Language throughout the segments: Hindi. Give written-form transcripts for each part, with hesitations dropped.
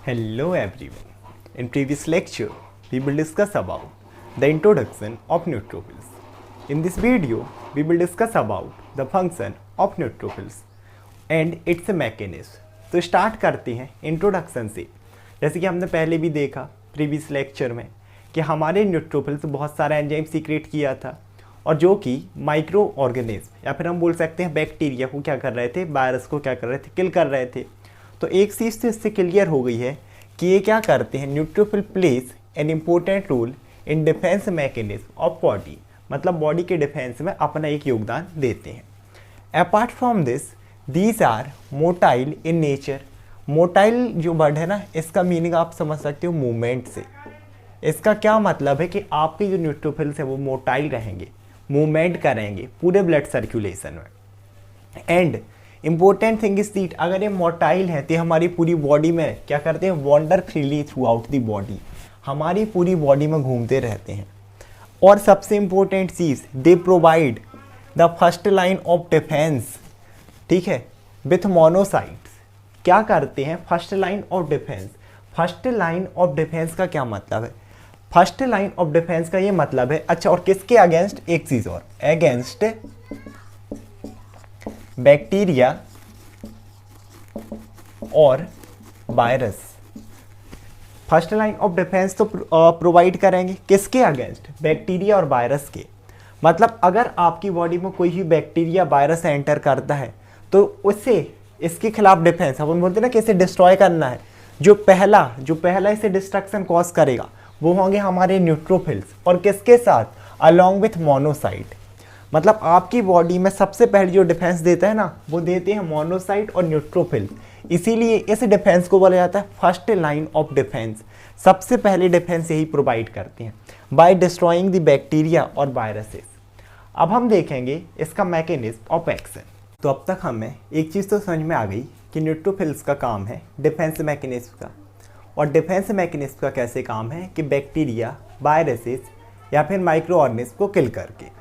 Hello everyone. In previous lecture, we will discuss about the introduction of neutrophils. In this video, we will discuss about the function of neutrophils and its mechanism. तो स्टार्ट करते हैं इंट्रोडक्शन से। जैसे कि हमने पहले भी देखा प्रीवियस लेक्चर में कि हमारे न्यूट्रोफिल्स बहुत सारा एंजाइम सीक्रेट किया था और जो कि माइक्रो ऑर्गेनिज्म या फिर हम बोल सकते हैं बैक्टीरिया को क्या कर रहे थे, वायरस को क्या कर रहे थे, किल कर रहे थे। तो एक चीज़ तो इससे क्लियर हो गई है कि ये क्या करते हैं, neutrophil plays an important role in defence mechanism of body, मतलब बॉडी के डिफेंस में अपना एक योगदान देते हैं। Apart from this these are motile in nature. Motile जो वर्ड है ना, इसका मीनिंग आप समझ सकते हो मूवमेंट से। इसका क्या मतलब है कि आपके जो न्यूट्रोफिल्स है वो मोटाइल रहेंगे, मूवमेंट करेंगे पूरे ब्लड सर्कुलेशन में। And important thing is that अगर ये मोटाइल है तो हमारी पूरी बॉडी में क्या करते हैं, wander freely throughout the body, हमारी पूरी बॉडी में घूमते रहते हैं। और सबसे इम्पोर्टेंट चीज़, they provide the first line of defence, ठीक है, विथ मोनोसाइट्स। क्या करते हैं, first line of defence. First line of defence का क्या मतलब है, फर्स्ट लाइन ऑफ डिफेंस का ये मतलब है, अच्छा और किसके अगेंस्ट, एक चीज़ और, अगेंस्ट बैक्टीरिया और virus. First line of defence तो प्रोवाइड करेंगे किसके अगेंस्ट, बैक्टीरिया और वायरस के। मतलब अगर आपकी बॉडी में कोई भी बैक्टीरिया वायरस एंटर करता है तो उससे इसके खिलाफ डिफेंस, अपन बोलते हैं ना कि इसे डिस्ट्रॉय करना है। जो पहला इसे डिस्ट्रक्शन कॉज करेगा वो होंगे हमारे न्यूट्रोफिल्स, और किसके साथ, अलोंग विथ मोनोसाइट। मतलब आपकी बॉडी में सबसे पहले जो डिफेंस देता है ना, वो देते हैं मोनोसाइट और न्यूट्रोफिल। इसीलिए इस डिफेंस को बोला जाता है फर्स्ट लाइन ऑफ डिफेंस। सबसे पहले डिफेंस यही प्रोवाइड करते हैं बाय डिस्ट्रॉइंग द बैक्टीरिया और वायरसेस। अब हम देखेंगे इसका मैकेनिज्म ऑफ एक्शन। तो अब तक हमें एक चीज़ तो समझ में आ गई कि न्यूट्रोफिल्स का काम है डिफेंस मैकेनिज्म का, और डिफेंस मैकेनिज्म का कैसे काम है कि बैक्टीरिया, वायरसेस या फिर माइक्रो ऑर्गेनिज्म को किल करके।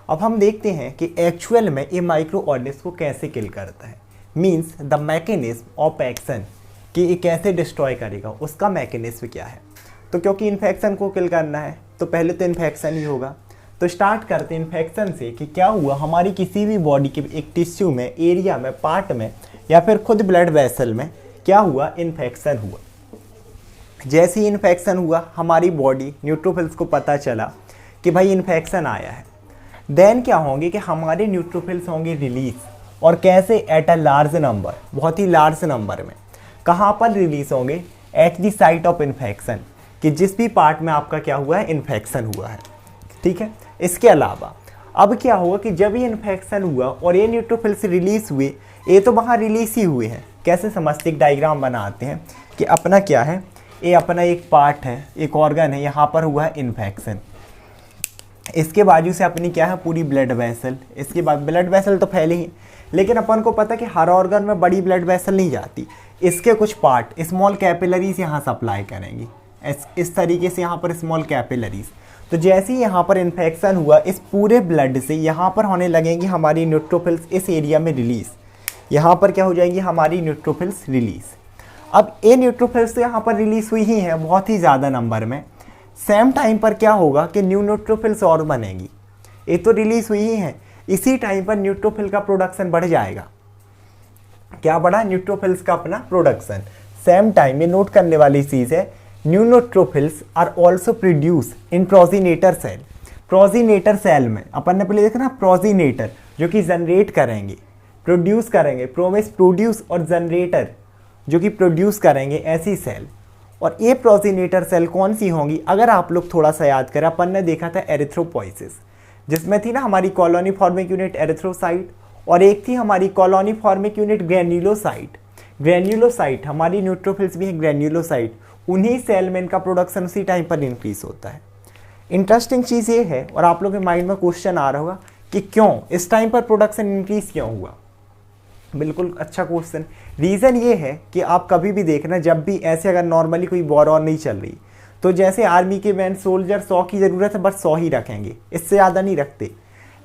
अब हम देखते हैं कि एक्चुअल में ये माइक्रो ऑर्गेनिज्म को कैसे किल करता है, means the mechanism of action, कि ये कैसे डिस्ट्रॉय करेगा, उसका मैकेनिज्म क्या है। तो क्योंकि इन्फेक्शन को किल करना है तो पहले तो इन्फेक्शन ही होगा। तो स्टार्ट करते हैं इन्फेक्शन से कि क्या हुआ, हमारी किसी भी बॉडी के एक टिश्यू में, एरिया में, पार्ट में या फिर खुद ब्लड वेसल में क्या हुआ, इन्फेक्शन हुआ। जैसे ही इन्फेक्शन हुआ हमारी बॉडी न्यूट्रोफिल्स को पता चला कि भाई इन्फेक्शन आया है, देन क्या होंगे कि हमारे न्यूट्रोफिल्स होंगे रिलीज। और कैसे, एट अ लार्ज नंबर, बहुत ही लार्ज नंबर में। कहाँ पर रिलीज होंगे, at the site of infection, कि जिस भी पार्ट में आपका क्या हुआ है, इन्फेक्शन हुआ है, ठीक है। इसके अलावा अब क्या होगा कि जब ये इन्फेक्शन हुआ और ये न्यूट्रोफिल्स रिलीज हुए, ये तो वहाँ रिलीज ही हुए हैं। कैसे समझते, एक डायग्राम बनाते हैं कि अपना क्या है, ये अपना एक पार्ट है, एक ऑर्गन है, यहाँ पर हुआ है इन्फेक्शन। इसके बाजू से अपनी क्या है, पूरी ब्लड वेसल। इसके बाद ब्लड वेसल तो फैले ही, लेकिन अपन को पता है कि हर ऑर्गन में बड़ी ब्लड वेसल नहीं जाती। इसके कुछ पार्ट स्मॉल कैपिलरीज यहाँ सप्लाई करेंगी, इस तरीके से यहाँ पर स्मॉल कैपिलरीज। तो जैसे ही यहाँ पर इन्फेक्शन हुआ, इस पूरे ब्लड से यहाँ पर होने लगेंगी हमारी न्यूट्रोफिल्स इस एरिया में रिलीज। यहाँ पर क्या हो जाएंगी, हमारी न्यूट्रोफिल्स रिलीज। अब ये न्यूट्रोफिल्स तो यहाँ पर रिलीज हुई ही हैं बहुत ही ज़्यादा नंबर में। सेम टाइम पर क्या होगा कि न्यू न्यूट्रोफिल्स और बनेंगी। ये तो रिलीज हुई ही हैं, इसी टाइम पर न्यूट्रोफिल का प्रोडक्शन बढ़ जाएगा। क्या बढ़ा, न्यूट्रोफिल्स का अपना प्रोडक्शन। सेम टाइम, ये नोट करने वाली चीज़ है, new neutrophils are also produce in progenitor cell. Progenitor cell में अपन ने पहले देखा ना, प्रोजीनेटर जो कि जनरेट करेंगे, प्रोड्यूस करेंगे, प्रोड्यूस और जनरेटर जो कि प्रोड्यूस करेंगे ऐसी सेल। और ये प्रोजीनेटर सेल कौन सी होंगी, अगर आप लोग थोड़ा सा याद करें, अपन ने देखा था एरिथ्रोपोइसिस, जिसमें थी ना हमारी कॉलोनी फॉर्मिक यूनिट एरिथ्रोसाइट, और एक थी हमारी colony formic unit granulocyte. Granulocyte हमारी न्यूट्रोफिल्स भी है ग्रेन्युलोसाइट, उन्हीं सेल में इनका प्रोडक्शन उसी टाइम पर इंक्रीज होता है। इंटरेस्टिंग चीज़ ये है, और आप लोग के माइंड में क्वेश्चन आ रहा होगा कि क्यों इस टाइम पर प्रोडक्शन इंक्रीज क्यों हुआ। बिल्कुल अच्छा क्वेश्चन। रीज़न ये है कि आप कभी भी देखना, जब भी ऐसे अगर नॉर्मली कोई वॉर और नहीं चल रही, तो जैसे आर्मी के मैन सोल्जर 100 की ज़रूरत है, बस 100 ही रखेंगे, इससे ज़्यादा नहीं रखते।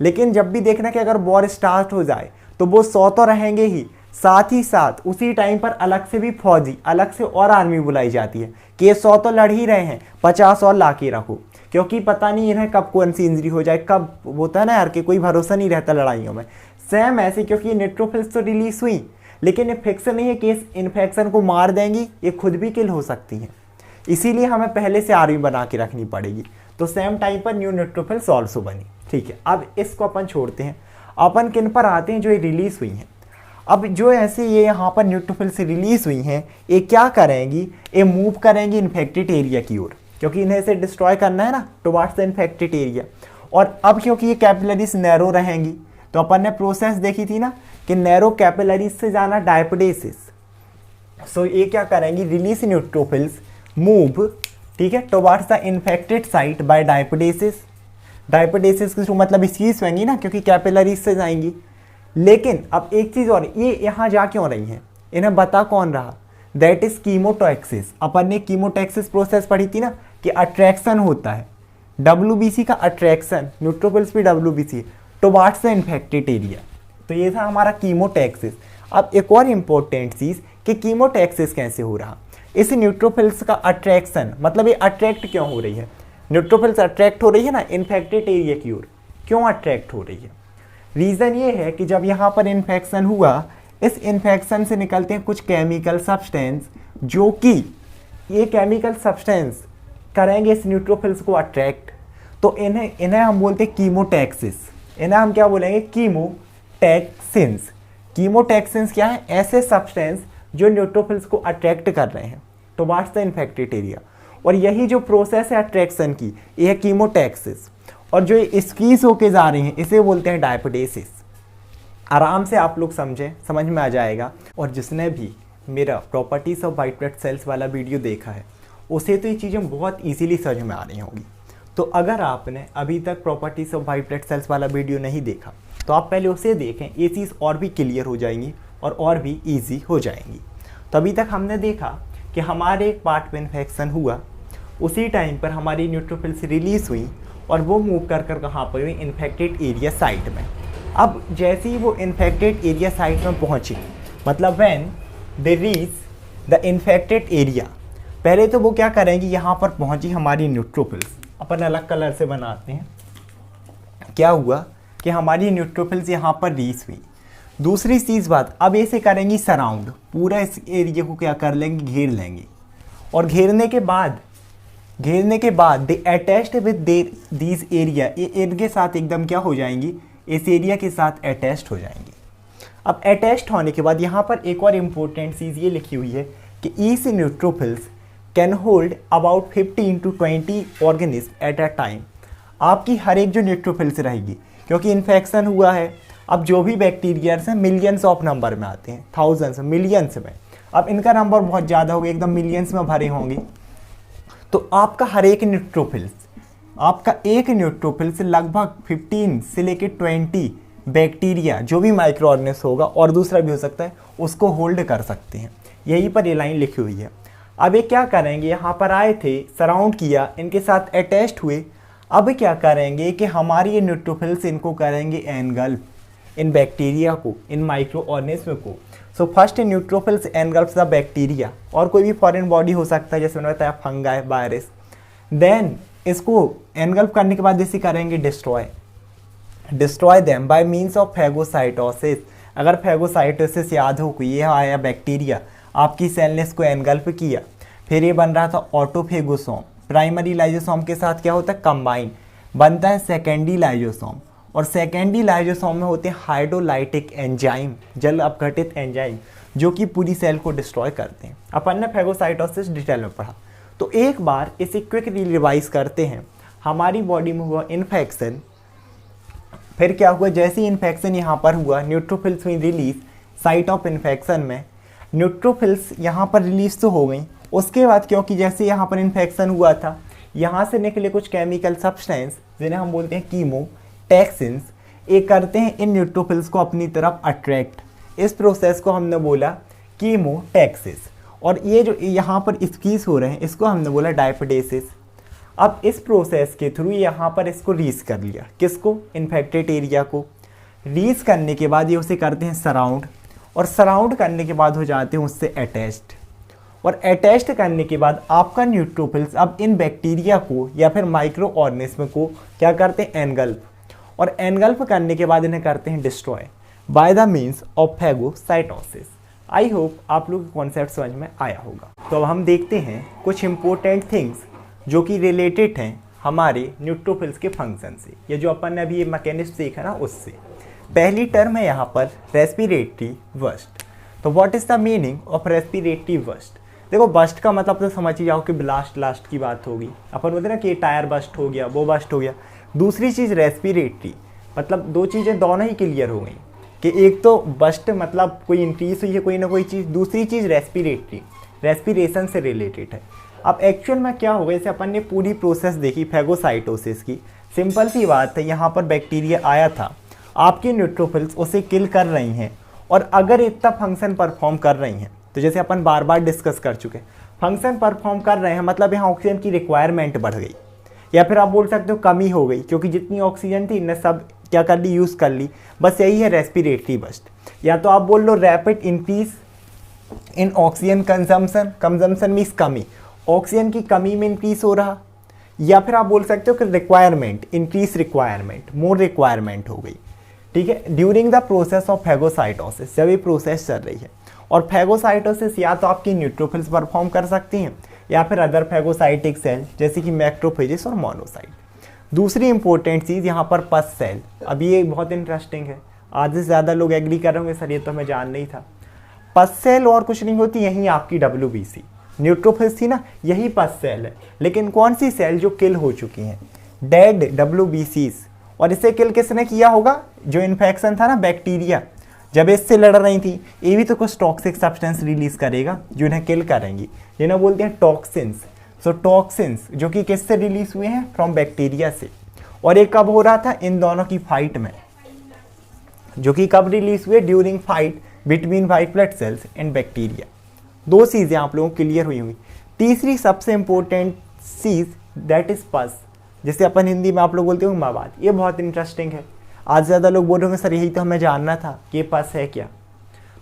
लेकिन जब भी देखना कि अगर वॉर स्टार्ट हो जाए तो वो 100 तो रहेंगे ही, साथ ही साथ उसी टाइम पर अलग से भी फौजी, अलग से और आर्मी बुलाई जाती है कि ये 100 तो लड़ ही रहे हैं, 50 और ला के रखो, क्योंकि पता नहीं इन्हें कब कौन सी इंजरी हो जाए, कब होता है ना यार कि कोई भरोसा नहीं रहता लड़ाइयों में। सेम ऐसे, क्योंकि ये न्यूट्रोफिल्स तो रिलीज हुई, लेकिन ये फिक्स नहीं है कि इस इन्फेक्शन को मार देंगी, ये खुद भी किल हो सकती हैं, इसीलिए हमें पहले से आर्मी बना के रखनी पड़ेगी। तो सेम टाइम पर न्यू न्यूट्रोफिल्स ऑल्सो बनी। ठीक है, अब इसको अपन छोड़ते हैं, अपन किन पर आते हैं जो ये रिलीज हुई हैं। अब जो ऐसे ये यहाँ पर न्यूट्रोफिल से रिलीज हुई हैं, ये क्या करेंगी, ये मूव करेंगी इन्फेक्टेड एरिया की ओर, क्योंकि इन्हें से डिस्ट्रॉय करना है ना टुवर्ड्स द इन्फेक्टेड एरिया। और अब क्योंकि ये कैपिलरीज नैरो रहेंगी, तो अपन ने प्रोसेस देखी थी ना कि नैरो कैपिलरीज से जाना डायपिडेसिस। सो ये क्या करेंगी, रिलीज न्यूट्रोफिल्स मूव, ठीक है, towards the infected site by diapedesis. Diapedesis के थ्रू मतलब इसकी होंगी ना, क्योंकि कैपिलरीज से जाएंगी। लेकिन अब एक चीज़ और, ये यहाँ जा क्यों रही हैं, इन्हें बता कौन रहा, दैट इज कीमोटैक्सिस। अपन ने कीमोटैक्सिस प्रोसेस पढ़ी थी ना कि अट्रैक्शन होता है, WBC का अट्रैक्शन, न्यूट्रोफिल्स भी WBC towards the infected area. तो ये था हमारा कीमोटैक्सिस। अब एक और इम्पोर्टेंट चीज़ कि कीमोटैक्सिस कैसे हो रहा, इस न्यूट्रोफिल्स का अट्रैक्शन, मतलब ये अट्रैक्ट क्यों हो रही है, न्यूट्रोफिल्स अट्रैक्ट हो रही है ना इन्फेक्टेड एरिया की ओर, क्यों अट्रैक्ट हो रही है। रीज़न ये है कि जब यहाँ पर इन्फेक्शन हुआ, इस इन्फेक्शन से निकलते हैं कुछ केमिकल सब्सटेंस, जो कि ये केमिकल सब्सटेंस करेंगे इस न्यूट्रोफिल्स को अट्रैक्ट। तो इन्हें हम बोलते हैं कीमोटैक्सिस। इन्हें हम क्या बोलेंगे, कीमोटैक्सिन्स। कीमोटैक्सिन्स क्या है, ऐसे सब्सटेंस जो न्यूट्रोफिल्स को अट्रैक्ट कर रहे हैं टुवर्ड्स द इन्फेक्टेड एरिया। और यही जो प्रोसेस है अट्रैक्शन की, ये है कीमोटैक्सिस। और जो स्क्वीज होके जा रही हैं, इसे बोलते हैं डायपिडेसिस। आराम से आप लोग समझ में आ जाएगा। और जिसने भी मेरा properties of white blood cells वाला वीडियो देखा है, उसे तो ये चीज़ें बहुत इजीली समझ में आ रही होंगी। तो अगर आपने अभी तक properties of white blood cells वाला वीडियो नहीं देखा, तो आप पहले उसे देखें, ये चीज़ और भी क्लियर हो जाएंगी और भी ईजी हो जाएंगी। तो अभी तक हमने देखा कि हमारे एक पार्ट में इन्फेक्शन हुआ, उसी टाइम पर हमारी न्यूट्रोफिल्स रिलीज हुई और वो मूव कर कहाँ पर हुई, इन्फेक्टेड एरिया साइट में। अब जैसे ही वो इन्फेक्टेड एरिया साइट में पहुँची, मतलब when they reach the infected area, पहले तो वो क्या करेंगी, यहाँ पर पहुँची हमारी न्यूट्रोफिल्स, अपन अलग कलर से बनाते हैं। क्या हुआ कि हमारी न्यूट्रोफिल्स यहाँ पर रीच हुई। दूसरी चीज़ बात, अब ऐसे करेंगी सराउंड, पूरा इस एरिया को क्या कर लेंगी, घेर लेंगी। और घेरने के बाद दे अटैच्ड विद दीज एरिया, ये इनके साथ एकदम क्या हो जाएंगी, इस एरिया के साथ अटैच्ड हो जाएंगी। अब अटैच्ड होने के बाद यहाँ पर एक और इम्पोर्टेंट चीज़ ये लिखी हुई है कि each neutrophils can hold about 15 to 20 organism at a time. आपकी हर एक जो न्यूट्रोफिल्स रहेगी, क्योंकि इन्फेक्शन हुआ है, अब जो भी बैक्टीरियाज हैं मिलियंस ऑफ नंबर में आते हैं, थाउजेंड्स मिलियंस में। अब इनका नंबर बहुत ज़्यादा होगा, एकदम मिलियंस में भरे होंगे। तो आपका हर एक न्यूट्रोफिल्स, आपका एक न्यूट्रोफिल्स लगभग 15 से लेकर 20 बैक्टीरिया, जो भी माइक्रो ऑर्गेनिज्म होगा और दूसरा भी हो सकता है, उसको होल्ड कर सकते हैं। यहीं पर ये लाइन लिखी हुई है। अब ये क्या करेंगे, यहाँ पर आए थे, सराउंड किया, इनके साथ अटैच्ड हुए। अब क्या करेंगे कि हमारी ये न्यूट्रोफिल्स इनको करेंगे एनगल्फ, इन बैक्टीरिया को, इन माइक्रो ऑर्गेनिज्म को। So first neutrophils engulf the bacteria, और कोई भी फॉरेन बॉडी हो सकता है, जैसे मैंने बताया फंगाई, वायरस। देन इसको एनगल्फ करने के बाद इसे करेंगे destroy them by means of phagocytosis. अगर फैगोसाइटोसिस याद हो, कोई ये आया बैक्टीरिया, आपकी सेल ने इसको एनगल्फ किया, फिर ये बन रहा था ऑटोफेगोसोम। प्राइमरी लाइजोसोम के साथ क्या होता है, कंबाइन, बनता है सेकेंडरी लाइजोसोम। और सेकेंडरी लाइजोसोम में होते हैं हाइड्रोलाइटिक एंजाइम, जल अपघटित एंजाइम, जो कि पूरी सेल को डिस्ट्रॉय करते हैं। अपन ने फैगोसाइटोसिस डिटेल में पढ़ा। तो एक बार इसे क्विक रिवाइज करते हैं। हमारी बॉडी में हुआ इन्फेक्शन, फिर क्या हुआ, जैसे ही इन्फेक्शन यहाँ पर हुआ, न्यूट्रोफिल्स हुई रिलीज साइट ऑफ इन्फेक्शन में। न्यूट्रोफिल्स यहाँ पर रिलीज तो हो गई, उसके बाद क्योंकि जैसे यहाँ पर इन्फेक्शन हुआ था, यहाँ से निकले कुछ केमिकल सब्सटेंस जिन्हें हम बोलते हैं कीमोटैक्सिन्स, ये करते हैं इन न्यूट्रोफिल्स को अपनी तरफ अट्रैक्ट। इस प्रोसेस को हमने बोला कीमोटैक्सिस। और ये जो यहाँ पर स्क्वीज हो रहे हैं, इसको हमने बोला डायपिडेसिस। अब इस प्रोसेस के थ्रू यहाँ पर इसको रीच कर लिया, किसको, इन्फेक्टेड एरिया को। रीच करने के बाद ये उसे करते हैं सराउंड, और सराउंड करने के बाद हो जाते हैं उससे अटैच्ड, और अटैच्ड करने के बाद आपका न्यूट्रोफिल्स अब इन बैक्टीरिया को या फिर माइक्रो ऑर्गेनिज्म को क्या करते हैं, एनगल्फ, और एनगल्फ करने के बाद इन्हें करते हैं destroy by the means of phagocytosis. I hope आप लोग को कॉन्सेप्ट समझ में आया होगा। तो अब हम देखते हैं कुछ इंपॉर्टेंट थिंग्स जो कि रिलेटेड हैं हमारे न्यूट्रोफिल्स के फंक्शन से, या जो अपन ने अभी ये मैकेनिज्म सीखा ना उससे। पहली टर्म है यहाँ पर रेस्पिरेटरी बर्स्ट। तो what is the meaning of respiratory burst? देखो बर्स्ट का मतलब तो समझ ही जाओ कि ब्लास्ट लास्ट की बात होगी। अपन बोलते ना कि टायर बर्स्ट हो गया, वो बर्स्ट हो गया। दूसरी चीज़ रेस्पिरेटरी, मतलब दो चीज़ें दोनों ही क्लियर हो गई कि एक तो बर्स्ट मतलब कोई इंक्रीज हुई है कोई ना कोई चीज़, दूसरी चीज़ रेस्पिरेटरी, रेस्पिरेशन से रिलेटेड है। अब एक्चुअल में क्या होगा, जैसे अपन ने पूरी प्रोसेस देखी फैगोसाइटोसिस की। सिंपल सी बात है, यहाँ पर बैक्टीरिया आया था, आपके न्यूट्रोफिल्स उसे किल कर रही हैं, और अगर इतना फंक्शन परफॉर्म कर रही हैं, तो जैसे अपन बार बार डिस्कस कर चुके हैं, फंक्शन परफॉर्म कर रहे हैं मतलब यहाँ ऑक्सीजन की रिक्वायरमेंट बढ़ गई, या फिर आप बोल सकते हो कमी हो गई, क्योंकि जितनी ऑक्सीजन थी इन्हें सब क्या कर ली, यूज़ कर ली। बस यही है रेस्पिरेटरी बर्स्ट। या तो आप बोल लो rapid increase in oxygen consumption, consumption means कमी, ऑक्सीजन की कमी में इंक्रीज हो रहा, या फिर आप बोल सकते हो कि requirement, increase requirement, more requirement हो गई। ठीक है, during the process of phagocytosis, जब ये प्रोसेस चल रही है। और फैगोसाइटोसिस या तो आपकी न्यूट्रोफिल्स परफॉर्म कर सकती हैं, या फिर अदर फैगोसाइटिक सेल जैसे कि मैक्रोफेजेस और मोनोसाइट। दूसरी इंपॉर्टेंट चीज़ यहाँ पर पस सेल। अब ये बहुत इंटरेस्टिंग है, आधे से ज़्यादा लोग एग्री कर रहे होंगे सर ये तो हमें जान नहीं था। पस सेल और कुछ नहीं होती, यही आपकी WBC न्यूट्रोफिल्स थी ना, यही पस सेल है। लेकिन कौन सी सेल, जो किल हो चुकी हैं, डेड WBCs। और इसे किल किसने किया होगा, जो इन्फेक्शन था ना बैक्टीरिया, जब इससे लड़ रही थी, ये भी तो कुछ टॉक्सिक सब्सटेंस रिलीज करेगा जो इन्हें किल करेंगी, जिन्हें बोलते हैं टॉक्सिन्स। सो टॉक्सिन्स जो कि किससे रिलीज हुए हैं, फ्रॉम बैक्टीरिया से। और ये कब हो रहा था, इन दोनों की फाइट में, जो कि कब रिलीज हुए, during fight between white blood cells and bacteria. दो चीज़ें आप लोगों को क्लियर हुई हुई। तीसरी सबसे इंपॉर्टेंट चीज़ दैट इज पस, जिसे अपन हिंदी में आप लोग बोलते हो मवाद। ये बहुत इंटरेस्टिंग है, आज ज़्यादा लोग बोल रहे होंगे सर यही तो हमें जानना था कि पस है क्या,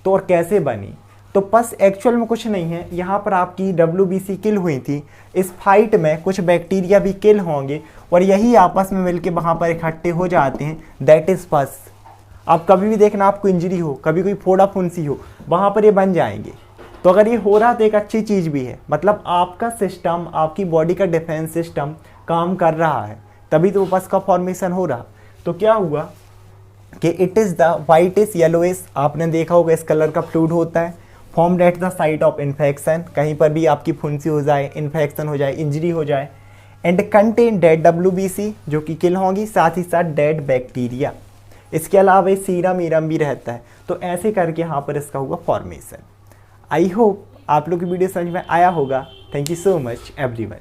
तो और कैसे बनी। तो पस एक्चुअल में कुछ नहीं है, यहाँ पर आपकी WBC किल हुई थी, इस फाइट में कुछ बैक्टीरिया भी किल होंगे, और यही आपस में मिलके वहाँ पर इकट्ठे हो जाते हैं, दैट इज़ पस। आप कभी भी देखना, आपको इंजरी हो, कभी कोई फोड़ा फुंसी हो, वहाँ पर ये बन जाएंगे। तो अगर ये हो रहा तो एक अच्छी चीज़ भी है, मतलब आपका सिस्टम, आपकी बॉडी का डिफेंस सिस्टम काम कर रहा है, तभी तो पस का फॉर्मेशन हो रहा। तो क्या हुआ कि it is the whitish yellowish, आपने देखा होगा इस कलर का फ्लूइड होता है, formed at the site of infection, कहीं पर भी आपकी फुंसी हो जाए, इन्फेक्शन हो जाए, इंजरी हो जाए, एंड कंटेन डेड WBC जो कि किल होंगी, साथ ही साथ डेड बैक्टीरिया। इसके अलावा ये सीरम ईरम भी रहता है। तो ऐसे करके यहाँ पर इसका हुआ फॉर्मेशन। आई होप आप लोग की वीडियो समझ में आया होगा। Thank you so much everyone.